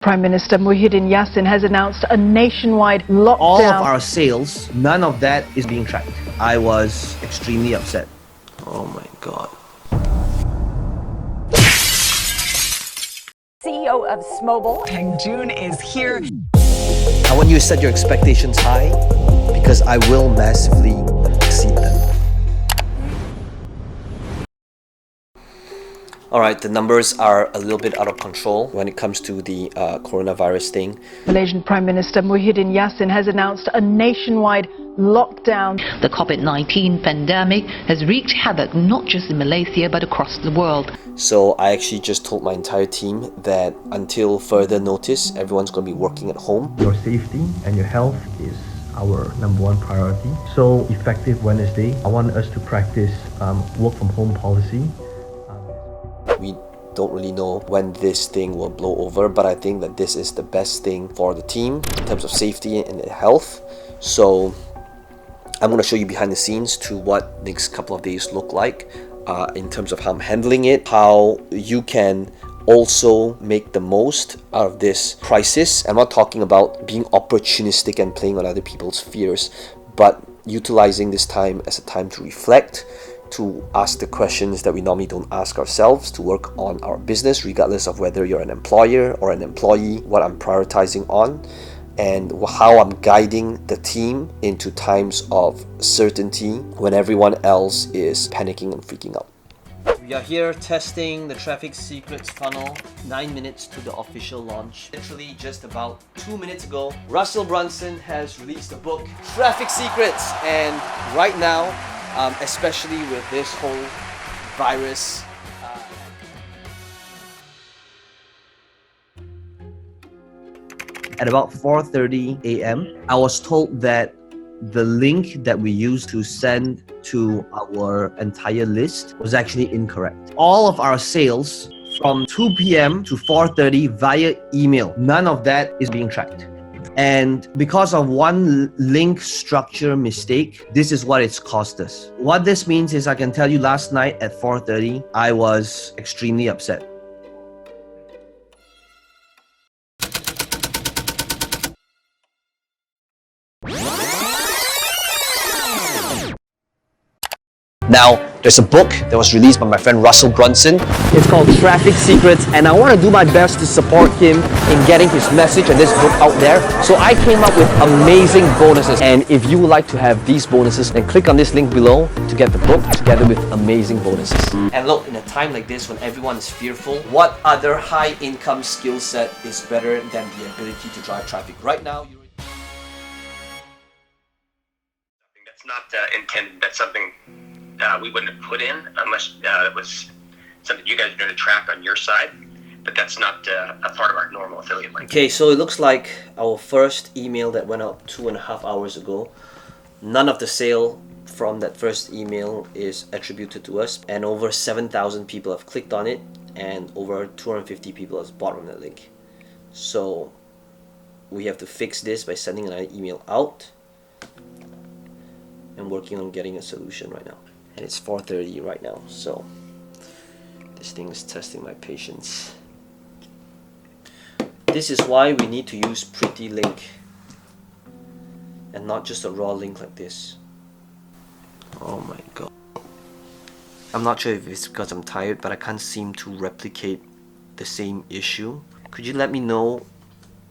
Prime Minister Muhyiddin Yassin has announced a nationwide lockdown. All of our sales, none of that is being tracked. I was extremely upset. Oh my god. CEO of Smobile, Peng Joon, is here. I want you to set your expectations high because I will massively exceed them. Alright, the numbers are a little bit out of control when it comes to the coronavirus thing. Malaysian Prime Minister Muhyiddin Yassin has announced a nationwide lockdown. The COVID-19 pandemic has wreaked havoc not just in Malaysia but across the world. So I actually just told my entire team that until further notice, everyone's going to be working at home. Your safety and your health is our number one priority. So effective Wednesday, I want us to practice work from home policy. We don't really know when this thing will blow over, but I think that this is the best thing for the team in terms of safety and health. So I'm going to show you behind the scenes to what next couple of days look like in terms of how I'm handling it, how you can also make the most out of this crisis. I'm not talking about being opportunistic and playing on other people's fears, but utilizing this time as a time to reflect, to ask the questions that we normally don't ask ourselves, to work on our business regardless of whether you're an employer or an employee, what I'm prioritizing on, and how I'm guiding the team into times of certainty when everyone else is panicking and freaking out. We are here testing the Traffic Secrets funnel, 9 minutes to the official launch. Literally just about 2 minutes ago, Russell Brunson has released a book, Traffic Secrets, and right now, especially with this whole virus, at about 4:30 a.m. I was told that the link that we used to send to our entire list was actually incorrect. All of our sales from 2 p.m. to 4:30 via email, none of that is being tracked. And because of one link structure mistake, this is what it's cost us. What this means is I can tell you last night at 4:30, I was extremely upset. Now, there's a book that was released by my friend Russell Brunson. It's called Traffic Secrets, and I want to do my best to support him in getting his message and this book out there. So I came up with amazing bonuses. And if you would like to have these bonuses, then click on this link below to get the book together with amazing bonuses. And look, in a time like this when everyone is fearful, what other high income skill set is better than the ability to drive traffic? Right now, that's not intended. That's something we wouldn't have put in unless it was something you guys are going to track on your side, but that's not a part of our normal affiliate link. Okay, so it looks like our first email that went out 2.5 hours ago, none of the sale from that first email is attributed to us, and over 7,000 people have clicked on it and over 250 people have bought from that link. So we have to fix this by sending another email out and working on getting a solution right now. And it's 4:30 right now, so this thing is testing my patience. This is why we need to use pretty link and not just a raw link like this. Oh my god. I'm not sure if it's because I'm tired, but I can't seem to replicate the same issue. Could you let me know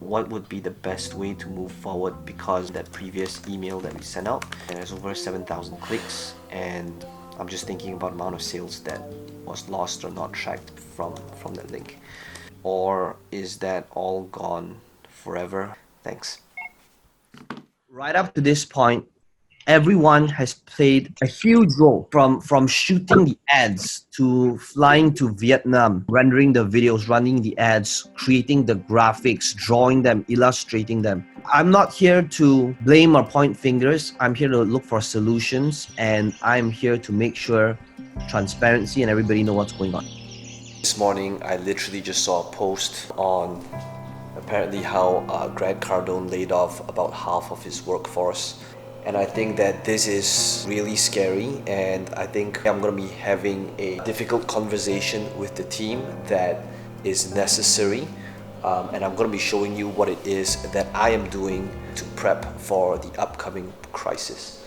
what would be the best way to move forward, because that previous email that we sent out, and there's over 7,000 clicks, and I'm just thinking about the amount of sales that was lost or not tracked from that link. Or is that all gone forever? Thanks. Right up to this point, everyone has played a huge role, from shooting the ads to flying to Vietnam, rendering the videos, running the ads, creating the graphics, drawing them, illustrating them. I'm not here to blame or point fingers. I'm here to look for solutions, and I'm here to make sure transparency and everybody know what's going on. This morning, I literally just saw a post on apparently how Greg Cardone laid off about half of his workforce. And I think that this is really scary, and I think I'm going to be having a difficult conversation with the team that is necessary and I'm going to be showing you what it is that I am doing to prep for the upcoming crisis.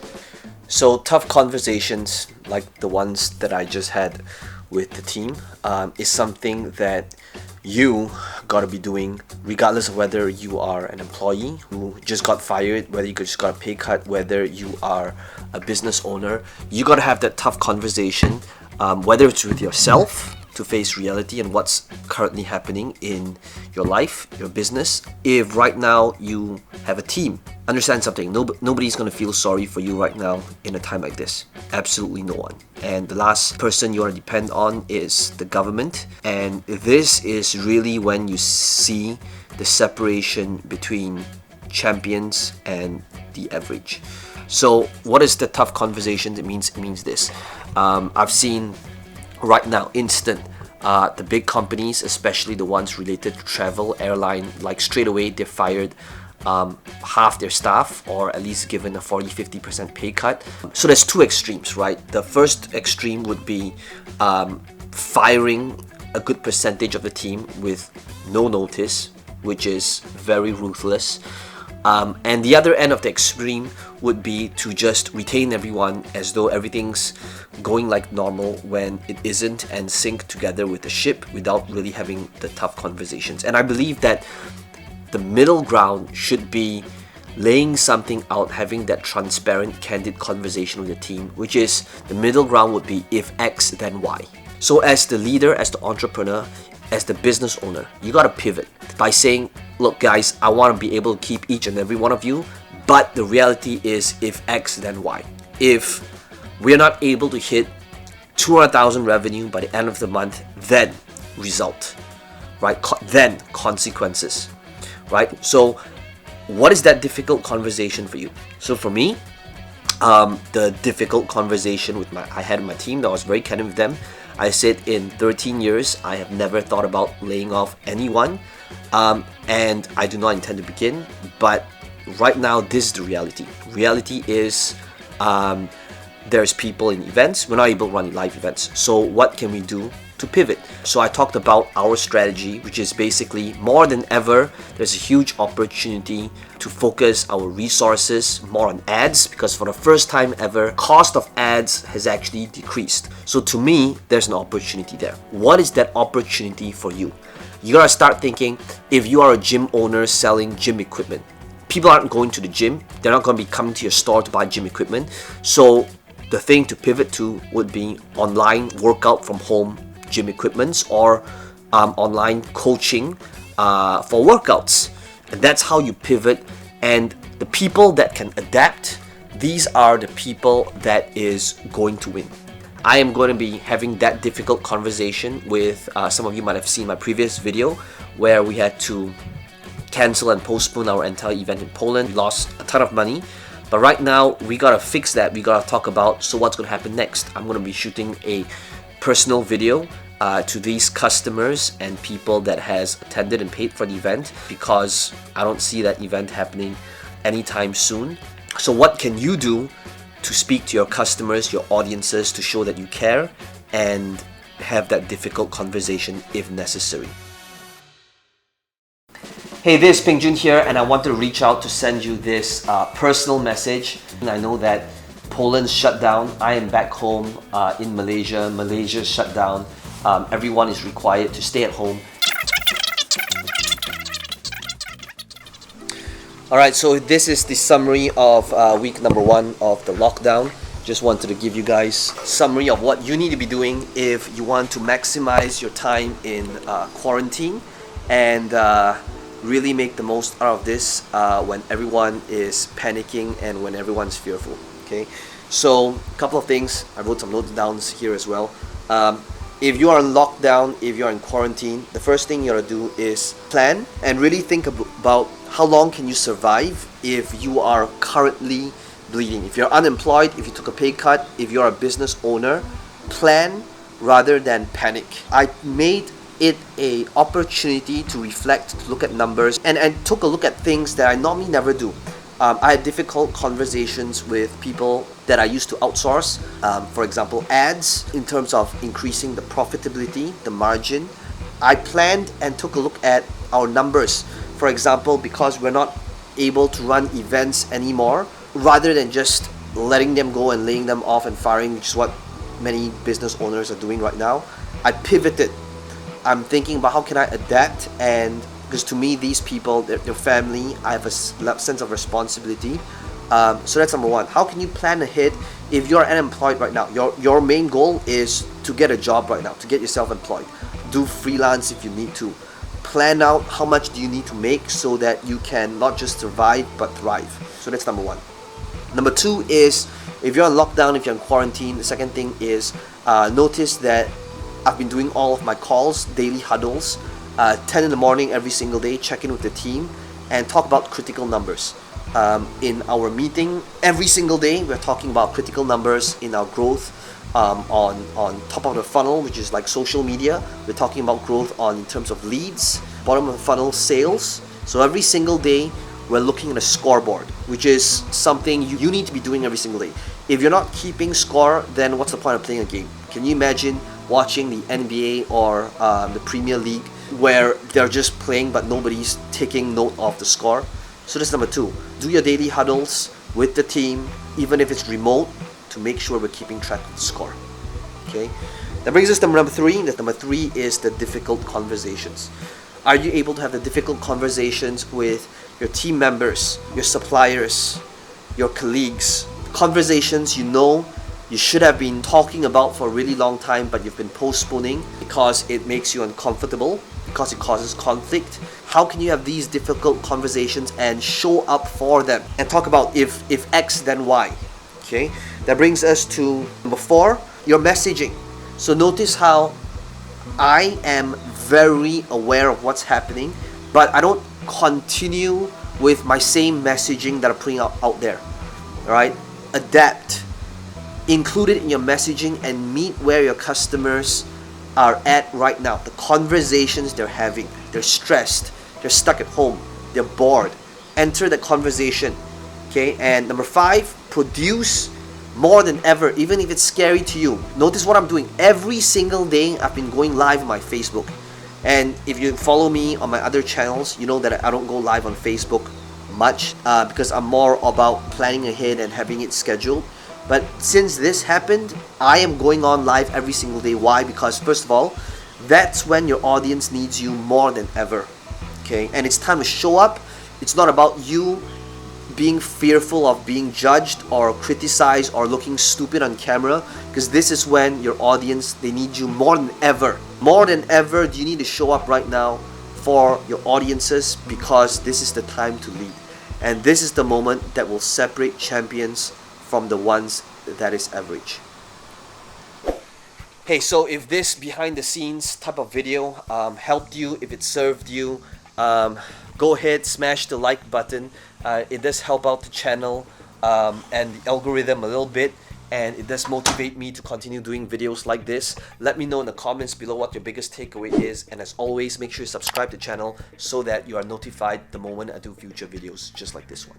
So tough conversations like the ones that I just had with the team is something that you gotta be doing regardless of whether you are an employee who just got fired, whether you just got a pay cut, whether you are a business owner. You gotta have that tough conversation, whether it's with yourself to face reality and what's currently happening in your life, your business. If right now you have a team, understand something, nobody's gonna feel sorry for you right now in a time like this. Absolutely no one. And the last person you want to depend on is the government. And this is really when you see the separation between champions and the average. So what is the tough conversation? It means this. I've seen right now the big companies, especially the ones related to travel, airline, like straight away they're fired half their staff, or at least given a 40-50% pay cut. So there's two extremes, right? The first extreme would be firing a good percentage of the team with no notice, which is very ruthless. And the other end of the extreme would be to just retain everyone as though everything's going like normal when it isn't, and sync together with the ship without really having the tough conversations. And I believe that the middle ground should be laying something out, having that transparent, candid conversation with the team, which is the middle ground would be if X, then Y. So as the leader, as the entrepreneur, as the business owner, you gotta pivot by saying, look guys, I wanna be able to keep each and every one of you, but the reality is if X, then Y. If we're not able to hit 200,000 revenue by the end of the month, then result, right? Then consequences. Right? So what is that difficult conversation for you? So for me, the difficult conversation I had with my team, that I was very candid with them. I said in 13 years, I have never thought about laying off anyone, and I do not intend to begin. But right now, this is the reality. Reality is there's people in events. We're not able to run live events. So what can we do to pivot? So I talked about our strategy, which is basically more than ever, there's a huge opportunity to focus our resources more on ads, because for the first time ever, cost of ads has actually decreased. So to me, there's an opportunity there. What is that opportunity for you? You gotta start thinking, if you are a gym owner selling gym equipment, people aren't going to the gym, they're not gonna be coming to your store to buy gym equipment. So the thing to pivot to would be online workout from home gym equipments, or online coaching for workouts. And that's how you pivot. And the people that can adapt, these are the people that is going to win. I am going to be having that difficult conversation with some of you might have seen my previous video where we had to cancel and postpone our entire event in Poland. We lost a ton of money. But right now, we gotta fix that. We gotta talk about, so what's gonna happen next? I'm gonna be shooting a personal video to these customers and people that has attended and paid for the event, because I don't see that event happening anytime soon. So what can you do to speak to your customers, your audiences, to show that you care and have that difficult conversation if necessary? Hey, this is Peng Joon here, and I want to reach out to send you this personal message. And I know that Poland's shut down. I am back home in Malaysia. Malaysia's shut down. Everyone is required to stay at home. Alright, so this is the summary of week number 1 of the lockdown. Just wanted to give you guys a summary of what you need to be doing if you want to maximize your time in quarantine and really make the most out of this when everyone is panicking and when everyone's fearful. Okay, so a couple of things. I wrote some notes down here as well. If you are in lockdown, if you're in quarantine, the first thing you gotta do is plan and really think about how long can you survive if you are currently bleeding. If you're unemployed, if you took a pay cut, if you're a business owner, plan rather than panic. I made it a opportunity to reflect, to look at numbers, and took a look at things that I normally never do. I had difficult conversations with people that I used to outsource, for example ads, in terms of increasing the profitability, the margin. I planned and took a look at our numbers. For example, because we're not able to run events anymore, rather than just letting them go and laying them off and firing, which is what many business owners are doing right now, I pivoted. I'm thinking about how can I adapt, and because to me, these people, their family, I have a sense of responsibility. So that's number one. How can you plan ahead if you're unemployed right now? Your main goal is to get a job right now, to get yourself employed. Do freelance if you need to. Plan out how much do you need to make so that you can not just survive but thrive. So that's number one. Number two is, if you're on lockdown, if you're in quarantine, the second thing is notice that I've been doing all of my calls, daily huddles, 10 in the morning every single day, check in with the team and talk about critical numbers. In our meeting every single day, we're talking about critical numbers in our growth on top of the funnel, which is like social media. We're talking about growth in terms of leads, bottom of the funnel sales. So every single day we're looking at a scoreboard, which is something you need to be doing every single day. If you're not keeping score, then what's the point of playing a game? Can you imagine watching the NBA or the Premier League where they're just playing but nobody's taking note of the score? So that's number two. Do your daily huddles with the team, even if it's remote, to make sure we're keeping track of the score. Okay? That brings us to number three. That number three is the difficult conversations. Are you able to have the difficult conversations with your team members, your suppliers, your colleagues? Conversations you know you should have been talking about for a really long time, but you've been postponing because it makes you uncomfortable, because it causes conflict. How can you have these difficult conversations and show up for them and talk about if X then Y? Okay, that brings us to number four, your messaging. So notice how I am very aware of what's happening, but I don't continue with my same messaging that I'm putting out there. All right, adapt. Include it in your messaging and meet where your customers are at right now. The conversations they're having. They're stressed. They're stuck at home. They're bored. Enter the conversation. Okay, and number five, produce more than ever, even if it's scary to you. Notice what I'm doing. Every single day, I've been going live on my Facebook. And if you follow me on my other channels, you know that I don't go live on Facebook much because I'm more about planning ahead and having it scheduled. But since this happened, I am going on live every single day. Why? Because first of all, that's when your audience needs you more than ever. Okay, and it's time to show up. It's not about you being fearful of being judged or criticized or looking stupid on camera, because this is when your audience, they need you more than ever. More than ever, do you need to show up right now for your audiences, because this is the time to lead. And this is the moment that will separate champions from the ones that is average. Hey, so if this behind the scenes type of video helped you, if it served you, go ahead, smash the like button. It does help out the channel and the algorithm a little bit, and it does motivate me to continue doing videos like this. Let me know in the comments below what your biggest takeaway is, and as always, make sure you subscribe to the channel so that you are notified the moment I do future videos just like this one.